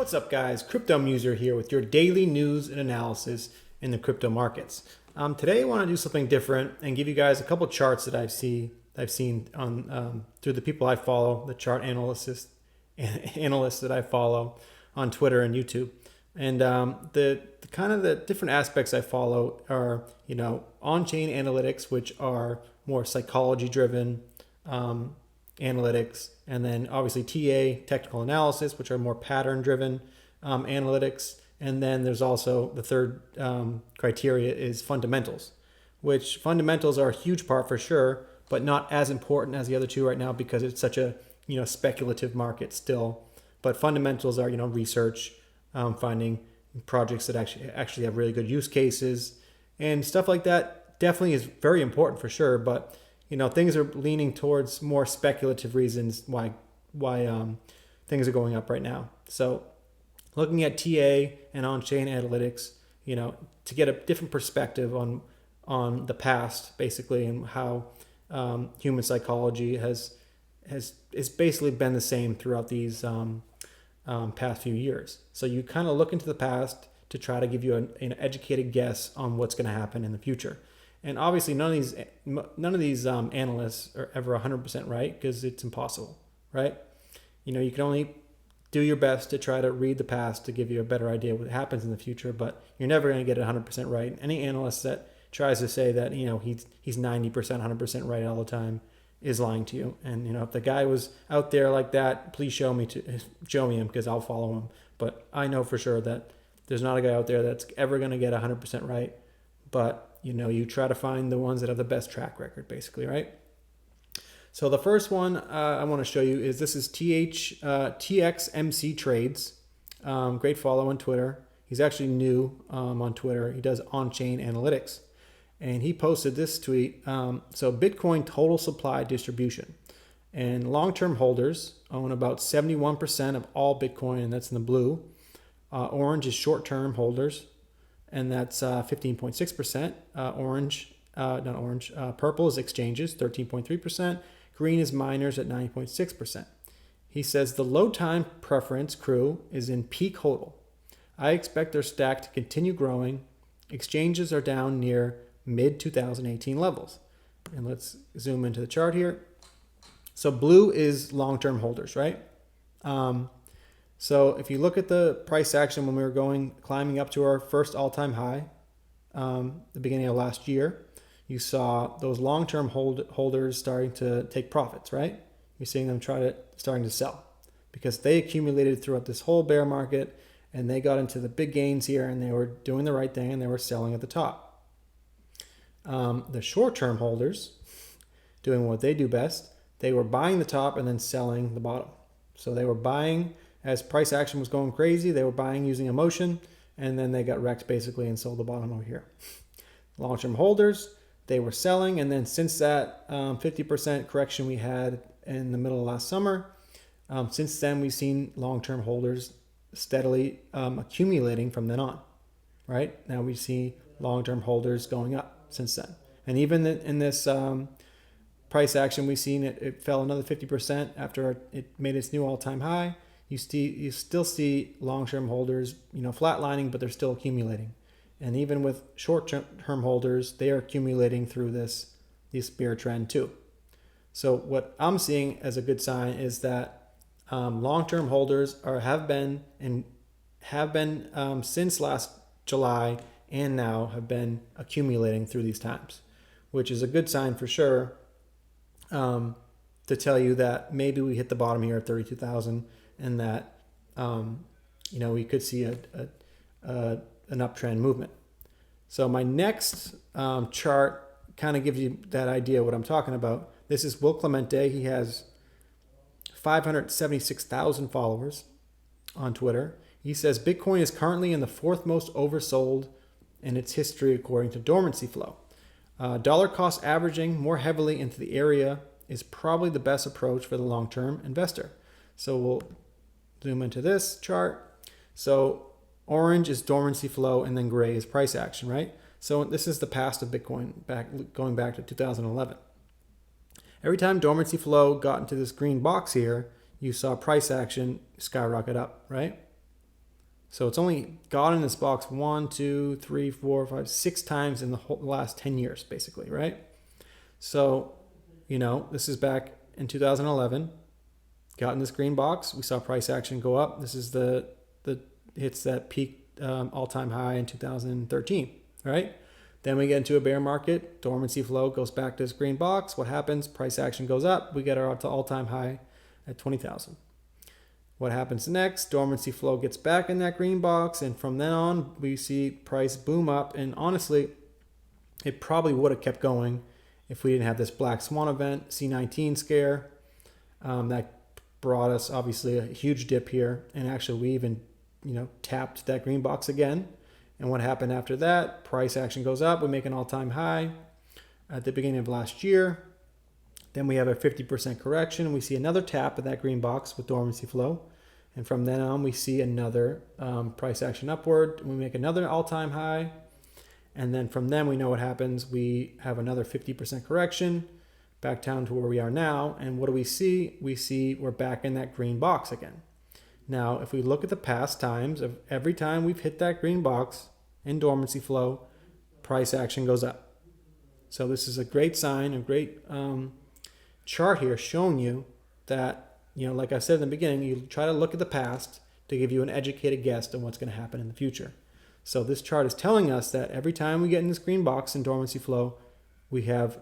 What's up, guys? Crypto Muser here with your daily news and analysis in the crypto markets. Today I want to do something different and give you guys a couple charts that I've seen on through the people I follow, the chart analysts that I follow on Twitter and YouTube. And the kind of the different aspects I follow are, on-chain analytics, which are more psychology-driven analytics, and then obviously TA, technical analysis, which are more pattern-driven analytics. And then there's also the third criteria is fundamentals, which fundamentals are a huge part for sure, but not as important as the other two right now because it's such a speculative market still. But fundamentals are research, finding projects that actually have really good use cases and stuff like that. Definitely is very important for sure, but things are leaning towards more speculative reasons why things are going up right now. So looking at TA and on-chain analytics, to get a different perspective on the past, basically, and how human psychology has basically been the same throughout these past few years. So you kind of look into the past to try to give you an educated guess on what's going to happen in the future. And obviously, none of these analysts are ever 100% right because it's impossible, right? You can only do your best to try to read the past to give you a better idea of what happens in the future, but you're never going to get it 100% right. Any analyst that tries to say that he's 90%, 100% right all the time is lying to you. And if the guy was out there like that, please show me him because I'll follow him. But I know for sure that there's not a guy out there that's ever going to get 100% right. But you try to find the ones that have the best track record, basically, right? So the first one I want to show you is TXMC Trades. Great follow on Twitter. He's actually new on Twitter. He does on-chain analytics. And he posted this tweet. So Bitcoin total supply distribution. And long-term holders own about 71% of all Bitcoin, and that's in the blue. Orange is short-term holders, and that's 15.6%. Purple is exchanges, 13.3%. Green is miners at 9.6%. He says the low time preference crew is in peak hodl. I expect their stack to continue growing. Exchanges are down near mid-2018 levels. And let's zoom into the chart here. So blue is long-term holders, right? So if you look at the price action when we were climbing up to our first all-time high, the beginning of last year, you saw those long-term holders starting to take profits, right? You're seeing them starting to sell because they accumulated throughout this whole bear market and they got into the big gains here and they were doing the right thing and they were selling at the top. The short-term holders, doing what they do best, they were buying the top and then selling the bottom. So they were buying as price action was going crazy, they were buying using emotion, and then they got wrecked basically and sold the bottom over here. Long-term holders, they were selling, and then since that 50% correction we had in the middle of last summer, since then we've seen long-term holders steadily accumulating from then on, right? Now we see long-term holders going up since then. And even in this price action, we've seen it fell another 50% after it made its new all-time high. You still see long-term holders, flatlining, but they're still accumulating. And even with short-term holders, they are accumulating through this bear trend too. So what I'm seeing as a good sign is that long-term holders have been since last July and now have been accumulating through these times, which is a good sign for sure to tell you that maybe we hit the bottom here at 32,000. And that we could see an uptrend movement. So my next chart kind of gives you that idea of what I'm talking about. This is Will Clemente. He has 576,000 followers on Twitter. He says Bitcoin is currently in the fourth most oversold in its history according to dormancy flow. Dollar cost averaging more heavily into the area is probably the best approach for the long-term investor. So we'll zoom into this chart. So orange is dormancy flow and then gray is price action, right? So this is the past of Bitcoin going back to 2011. Every time dormancy flow got into this green box here, you saw price action skyrocket up, right? So it's only gone in this box 1, 2, 3, 4, 5, 6 times in the last 10 years, basically, right? So, this is back in 2011. Got in this green box. We saw price action go up. This is the hits that peak all-time high in 2013, right? Then we get into a bear market. Dormancy flow goes back to this green box. What happens? Price action goes up. We get our all-time high at 20,000. What happens next? Dormancy flow gets back in that green box, and from then on, we see price boom up. And honestly, it probably would have kept going if we didn't have this black swan event, C19 scare. That brought us obviously a huge dip here, and actually we even tapped that green box again. And what happened after that? Price action goes up. We make an all-time high at the beginning of last year. Then we have a 50% correction. We see another tap of that green box with dormancy flow. And from then on, we see another price action upward. We make another all-time high. And then from then, we know what happens. We have another 50% correction back down to where we are now. And what do we see? We see we're back in that green box again. Now, if we look at the past times of every time we've hit that green box in dormancy flow, price action goes up. So this is a great sign, a great chart here showing you that, like I said in the beginning, you try to look at the past to give you an educated guess on what's going to happen in the future. So this chart is telling us that every time we get in this green box in dormancy flow, we have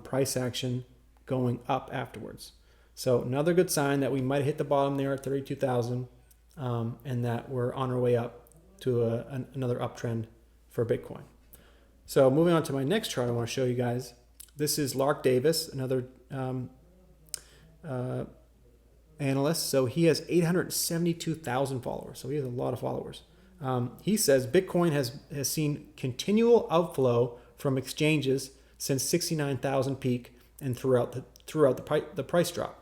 price action going up afterwards. So another good sign that we might hit the bottom there at 32,000 and that we're on our way up to another uptrend for Bitcoin. So moving on to my next chart I want to show you guys. This is Lark Davis, another analyst. So he has 872,000 followers. So he has a lot of followers. He says Bitcoin has seen continual outflow from exchanges since 69,000 peak and throughout the price drop,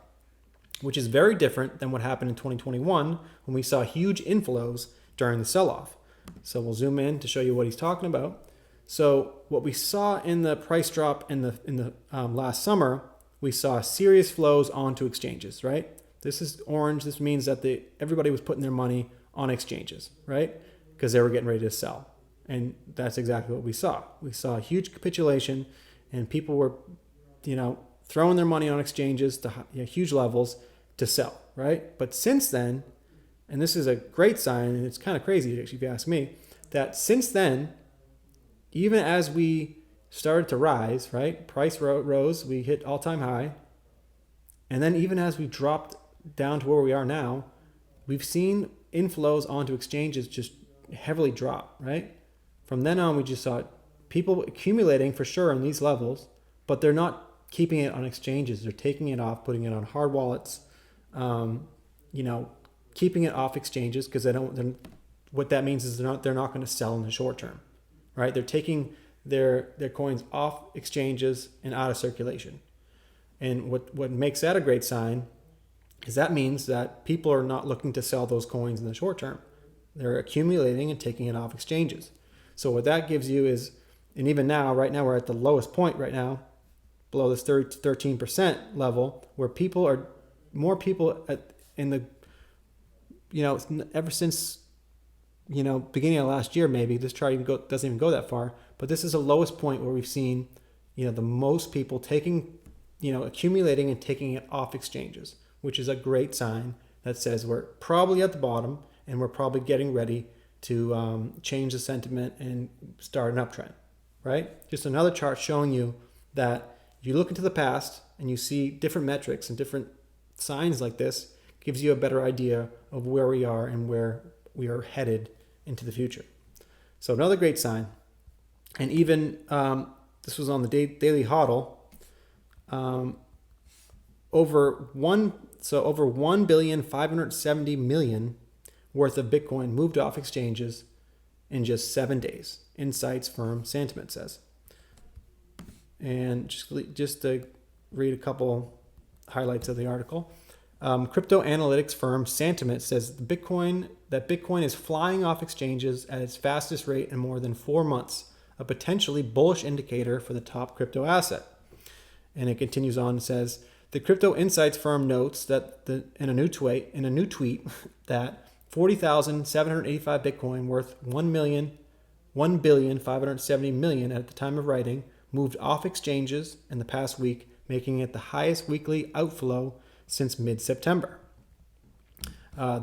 which is very different than what happened in 2021 when we saw huge inflows during the sell-off. So we'll zoom in to show you what he's talking about. So what we saw in the price drop in the last summer, we saw serious flows onto exchanges, right? This is orange. This means that everybody was putting their money on exchanges, right? Because they were getting ready to sell. And that's exactly what we saw. We saw a huge capitulation, and people were, throwing their money on exchanges to huge levels to sell, right? But since then, and this is a great sign, and it's kind of crazy actually if you ask me, that since then, even as we started to rise, right? Price rose, we hit all-time high. And then even as we dropped down to where we are now, we've seen inflows onto exchanges just heavily drop, right? From then on, we just saw people accumulating for sure in these levels, but they're not keeping it on exchanges. They're taking it off, putting it on hard wallets, keeping it off exchanges because what that means is they're not going to sell in the short term, right? They're taking their coins off exchanges and out of circulation. And what makes that a great sign is that means that people are not looking to sell those coins in the short term. They're accumulating and taking it off exchanges. So what that gives you is, and even now, right now we're at the lowest point right now, below this 13% level, where more people ever since, beginning of last year, maybe this chart doesn't even go that far, but this is the lowest point where we've seen, the most people taking, accumulating and taking it off exchanges, which is a great sign that says we're probably at the bottom and we're probably getting ready to change the sentiment and start an uptrend, right? Just another chart showing you that you look into the past and you see different metrics and different signs like this, gives you a better idea of where we are and where we are headed into the future. So another great sign. And even this was on the daily hodl. Over 1,570,000,000 worth of Bitcoin moved off exchanges in just 7 days. Insights firm Sentiment says. And just to read a couple highlights of the article. Crypto analytics firm Sentiment says that Bitcoin is flying off exchanges at its fastest rate in more than 4 months, a potentially bullish indicator for the top crypto asset. And it continues on and says, the crypto insights firm notes that in a new tweet that 40,785 Bitcoin worth 1,570,000,000 at the time of writing moved off exchanges in the past week, making it the highest weekly outflow since mid-September.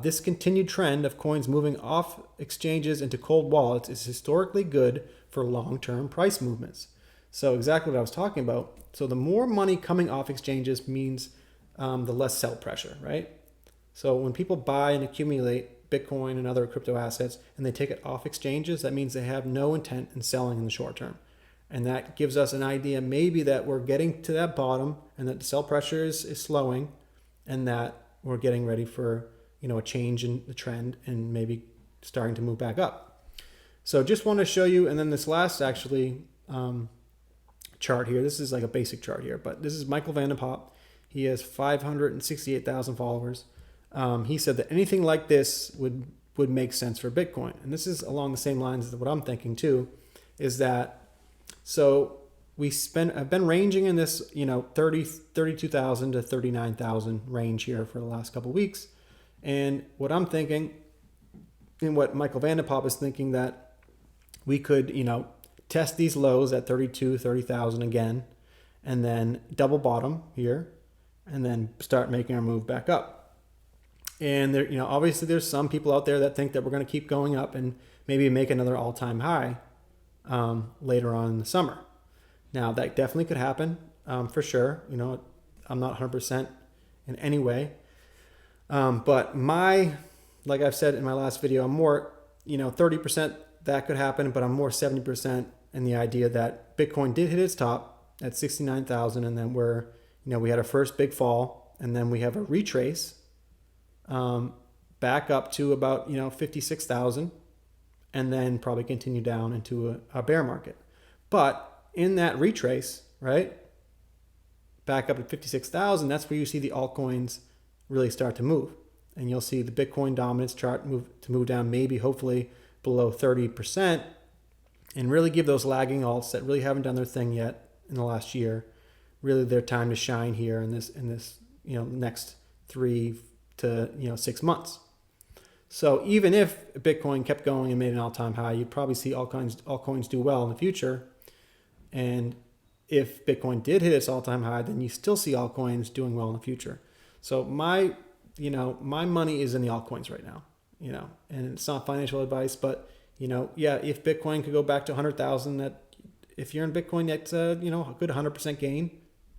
This continued trend of coins moving off exchanges into cold wallets is historically good for long-term price movements. So exactly what I was talking about. So the more money coming off exchanges means the less sell pressure, right? So when people buy and accumulate Bitcoin and other crypto assets and they take it off exchanges, that means they have no intent in selling in the short term. And that gives us an idea maybe that we're getting to that bottom and that the sell pressure is slowing and that we're getting ready for a change in the trend and maybe starting to move back up. So just want to show you, and then this last actually chart here, this is like a basic chart here, but this is Michael Vanderpop. He has 568,000 followers. He said that anything like this would make sense for Bitcoin. And this is along the same lines as what I'm thinking too, is that so I've been ranging in this 32,000 to 39,000 range here for the last couple of weeks. And what I'm thinking, and what Michael Vanderpop is thinking, that we could, test these lows at 30,000 again, and then double bottom here, and then start making our move back up. And there, obviously there's some people out there that think that we're going to keep going up and maybe make another all-time high later on in the summer. Now that definitely could happen for sure. I'm not 100% in any way. But like I've said in my last video, I'm more, 30% that could happen, but I'm more 70% in the idea that Bitcoin did hit its top at 69,000. And then we had our first big fall, and then we have a retrace back up to about, 56,000, and then probably continue down into a bear market. But in that retrace, right, back up at 56,000, that's where you see the altcoins really start to move. And you'll see the Bitcoin dominance chart move down, maybe hopefully below 30%, and really give those lagging alts that really haven't done their thing yet in the last year really their time to shine here in this next 3 to 6 months. So even if Bitcoin kept going and made an all-time high, you'd probably see altcoins do well in the future. And if Bitcoin did hit its all-time high, then you still see altcoins doing well in the future. So my money is in the altcoins right now, and it's not financial advice, but if Bitcoin could go back to 100,000, that if you're in Bitcoin, that's a good 100% gain,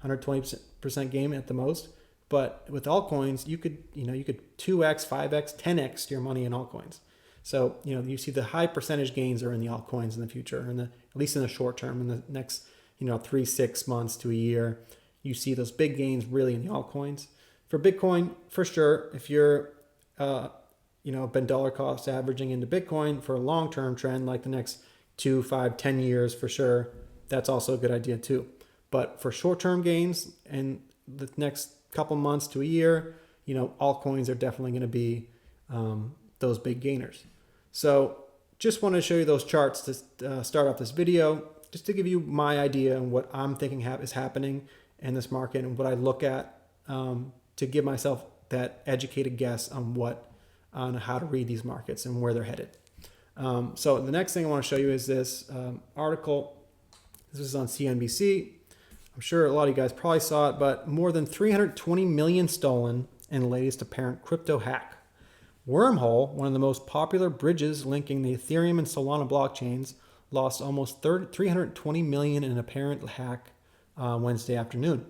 120% gain at the most. But with altcoins, you could 2x, 5x, 10x your money in altcoins. So, you see the high percentage gains are in the altcoins in the future, at least in the short term, in the next, 3, 6 months to a year, you see those big gains really in the altcoins. For Bitcoin, for sure, if you're, been dollar cost averaging into Bitcoin for a long-term trend, like the next 2, 5, 10 years, for sure, that's also a good idea too. But for short-term gains and the next couple months to a year, altcoins are definitely going to be those big gainers. So just want to show you those charts to start off this video, just to give you my idea and what I'm thinking is happening in this market and what I look at to give myself that educated guess on how to read these markets and where they're headed. So the next thing I want to show you is this article. This is on CNBC. I'm sure a lot of you guys probably saw it, but more than 320 million stolen in the latest apparent crypto hack. Wormhole, one of the most popular bridges linking the Ethereum and Solana blockchains, lost almost 320 million in an apparent hack Wednesday afternoon.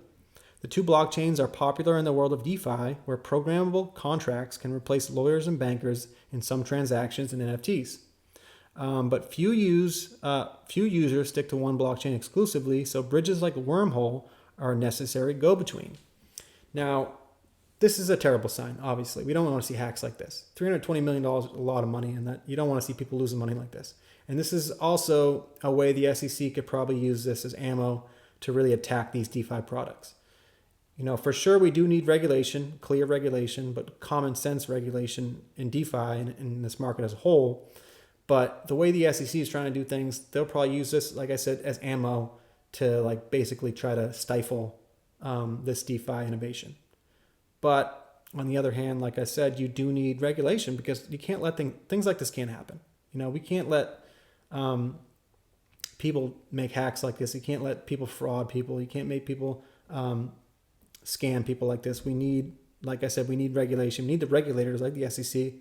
The two blockchains are popular in the world of DeFi, where programmable contracts can replace lawyers and bankers in some transactions and NFTs. But few users stick to one blockchain exclusively, so bridges like Wormhole are a necessary go-between. Now, this is a terrible sign, obviously. We don't want to see hacks like this. $320 million is a lot of money, and that you don't want to see people losing money like this. And this is also a way the SEC could probably use this as ammo to really attack these DeFi products. For sure we do need regulation, clear regulation, but common sense regulation in DeFi and in this market as a whole. But the way the SEC is trying to do things, they'll probably use this, like I said, as ammo to basically try to stifle this DeFi innovation. But On the other hand, like I said, you do need regulation because you can't let things like this can't happen. We can't let people make hacks like this. You can't let people fraud people. You can't make people scam people like this. We need, like I said, we need regulation. We need the regulators like the SEC,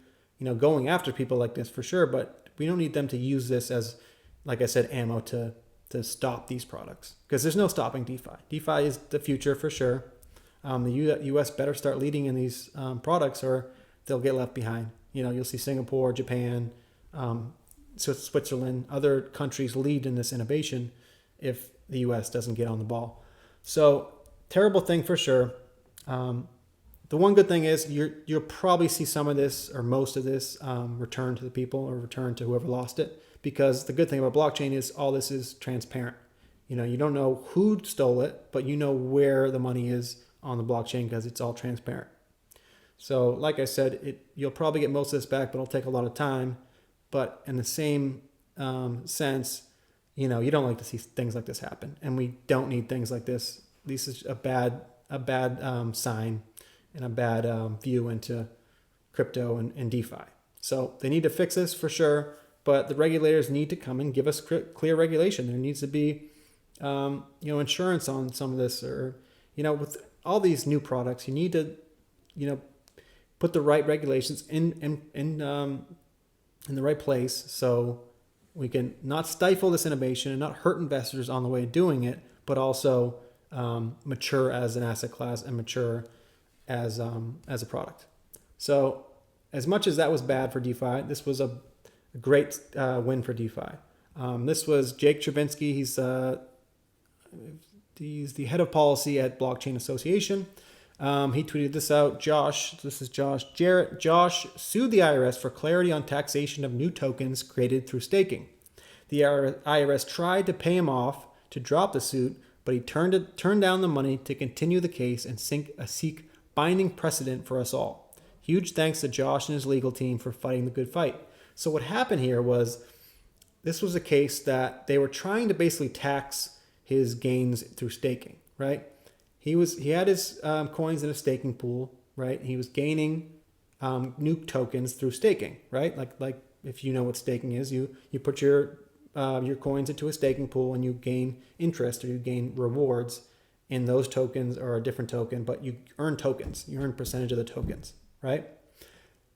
going after people like this for sure. But we don't need them to use this as, like I said, ammo to stop these products, because there's no stopping DeFi. DeFi is the future for sure. The U.S. better start leading in these products, or they'll get left behind. You'll see Singapore, Japan, Switzerland, other countries lead in this innovation if the U.S. doesn't get on the ball. So terrible thing for sure. The one good thing is you'll probably see some of this or most of this return to the people or return to whoever lost it, because the good thing about blockchain is all this is transparent. You don't know who stole it, but you know where the money is on the blockchain because it's all transparent. So like I said, you'll probably get most of this back, but it'll take a lot of time. But in the same sense, you don't like to see things like this happen, and we don't need things like this. This is a bad sign and a bad view into crypto and DeFi. So they need to fix this for sure, but the regulators need to come and give us clear regulation. There needs to be insurance on some of this, or with all these new products, you need to put the right regulations in the right place, so we can not stifle this innovation and not hurt investors on the way of doing it, but also mature as an asset class and mature as a product. So as much as that was bad for DeFi, this was a great win for DeFi. This was Jake Travinsky. He's the head of policy at Blockchain Association. He tweeted this out. This is Josh Jarrett. Josh sued the IRS for clarity on taxation of new tokens created through staking. The IRS tried to pay him off to drop the suit, but he turned down the money to continue the case and seek binding precedent for us all. Huge thanks to Josh and his legal team for fighting the good fight. So what happened here was, this was a case that they were trying to basically tax his gains through staking, right? He had his coins in a staking pool, right? He was gaining new tokens through staking, right? Like if you know what staking is, you put your coins into a staking pool and you gain interest, or you gain rewards in those tokens, or a different token, but you earn tokens. You earn percentage of the tokens, right?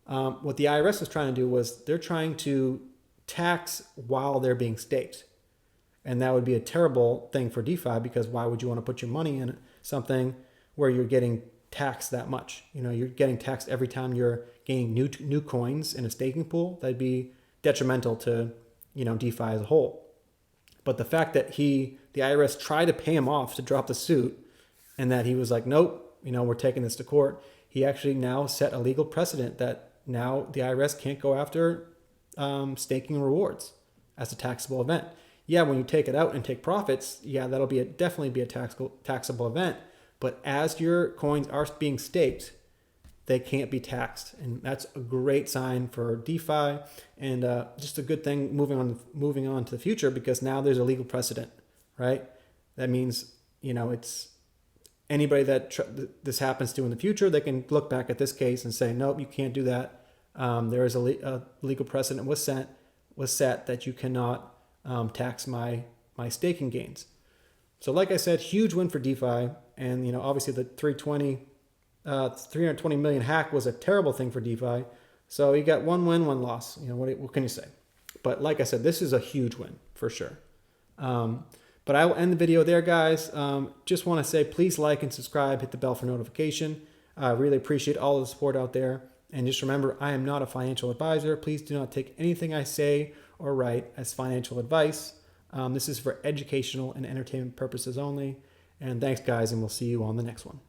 What the IRS was trying to do was they're trying to tax while they're being staked. And that would be a terrible thing for DeFi, because why would you want to put your money in something where you're getting taxed that much? You're getting taxed every time you're gaining new coins in a staking pool. That'd be detrimental to, DeFi as a whole. But the fact that the IRS tried to pay him off to drop the suit, and that he was like, nope, we're taking this to court. He actually now set a legal precedent that now the IRS can't go after staking rewards as a taxable event. Yeah, when you take it out and take profits, yeah, that'll definitely be a taxable event. But as your coins are being staked, they can't be taxed, and that's a great sign for DeFi, and just a good thing moving on to the future, because now there's a legal precedent, right? That means it's anybody that this happens to in the future, they can look back at this case and say, nope, you can't do that. There is a legal precedent was set that you cannot tax my staking gains. So like I said, huge win for DeFi, and obviously the 320 million hack was a terrible thing for DeFi. So you got one win, one loss. What can you say? But like I said, this is a huge win for sure. But I will end the video there, guys. Just want to say, please like and subscribe, hit the bell for notification. I really appreciate all the support out there. And just remember, I am not a financial advisor. Please do not take anything I say or write as financial advice. This is for educational and entertainment purposes only. And thanks, guys, and we'll see you on the next one.